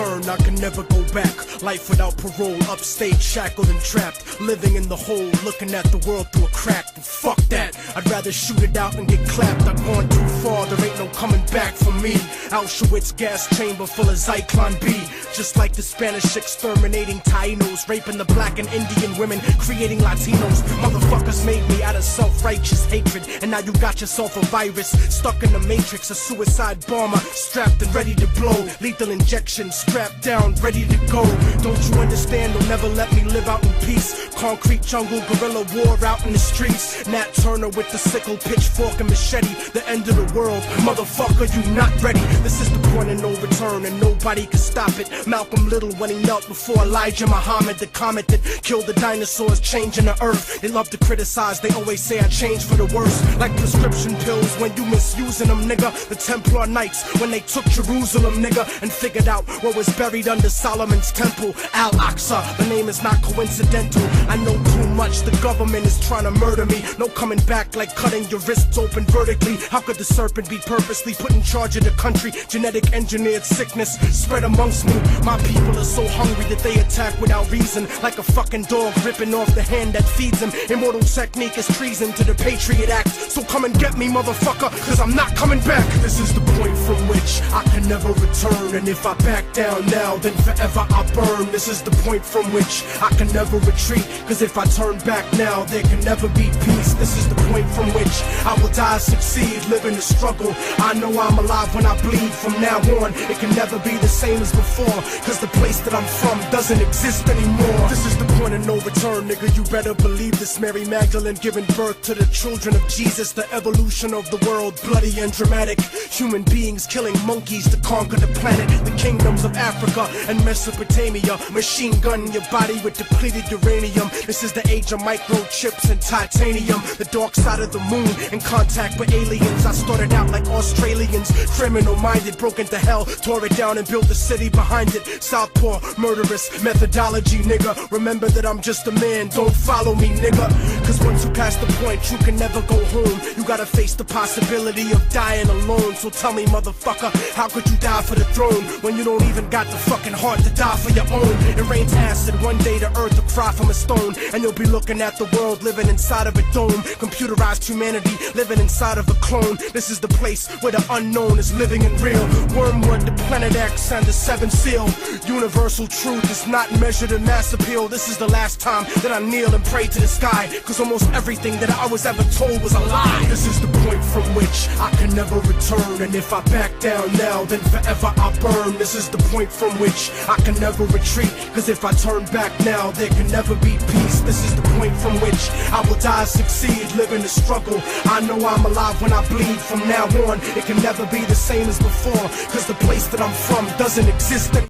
return, I can never go back. Life without parole, upstate, shackled and trapped. Living in the hole, looking at the world through a crack. And fuck that, I'd rather shoot it out and get clapped. I've gone too far, there ain't no coming back for me. Auschwitz gas chamber full of Zyklon B. Just like the Spanish exterminating Tainos, raping the black and Indian women, creating Latinos. Motherfuckers made me out of self-righteous hatred, and now you got yourself a virus stuck in the matrix. A suicide bomber strapped and ready to blow. Lethal injection strapped down, ready to go. Don't you understand? They'll never let me live out in peace. Concrete jungle, guerrilla war out in the streets. Nat Turner with the sickle, pitchfork and machete. The end of the world, motherfucker, you not ready. This is the point of no return, and nobody can stop it. Malcolm Little when he knelt before Elijah Muhammad, the comet that killed the dinosaurs, changing the earth. They love to criticize, they always say I changed for the worse. Like prescription pills when you misusing them, nigga. The Templar Knights when they took Jerusalem, nigga, and figured out what was buried under Solomon's temple, Al-Aqsa. The name is not coincidental. I know too much, the government is trying to murder me. No coming back like cutting your wrists open vertically. How could the serpent be purposely put in charge of the country? Genetic engineered sickness spread amongst me. My people are so hungry that they attack without reason, like a fucking dog ripping off the hand that feeds him. Immortal technique is treason to the Patriot Act. So come and get me, motherfucker, cause I'm not coming back. This is the point from which I can never return, and if I back down now, then forever I burn. This is the point from which I can never retreat, cause if I turn back now, there can never be peace. This is the point from which I will die, succeed, live in the struggle. I know I'm alive when I bleed. From now on, it can never be the same as before, cause the place that I'm from doesn't exist anymore. This is the point of no return, nigga, you better believe this. Mary Magdalene giving birth to the children of Jesus. The evolution of the world, bloody and dramatic. Human beings killing monkeys to conquer the planet. The kingdoms of Africa and Mesopotamia. Machine gun your body with depleted uranium. This is the age of microchips and titanium. The dark side of the moon, in contact with aliens. I started out like Australians, criminal minded, broke into hell, tore it down and built a city behind it. Southpaw, murderous methodology, nigga. Remember that I'm just a man, don't follow me, nigga. Cause once you pass the point, you can never go home. You gotta face the possibility of dying alone. So tell me, motherfucker, how could you die for the throne when you don't even got the fucking heart to die for your own? It rains acid, one day the earth will cry from a stone, and you'll be looking at the world living inside of a dome. Computerized humanity living inside of a clone. This is the place where the unknown is living and real. Wormwood, the Planet X, and the Seventh Seal. Universal truth is not measured in mass appeal. This is the last time that I kneel and pray to the sky, cause almost everything that I was ever told was a lie. This is the point from which I can never return, and if I back down now, then forever I burn. This is the point from which I can never retreat, cause if I turn back now, there can never be peace. This is the point from which I will die, succeed, live in the struggle. I know I'm alive when I bleed. From now on, it can never be the same as before, cause the place that I'm from doesn't exist anymore.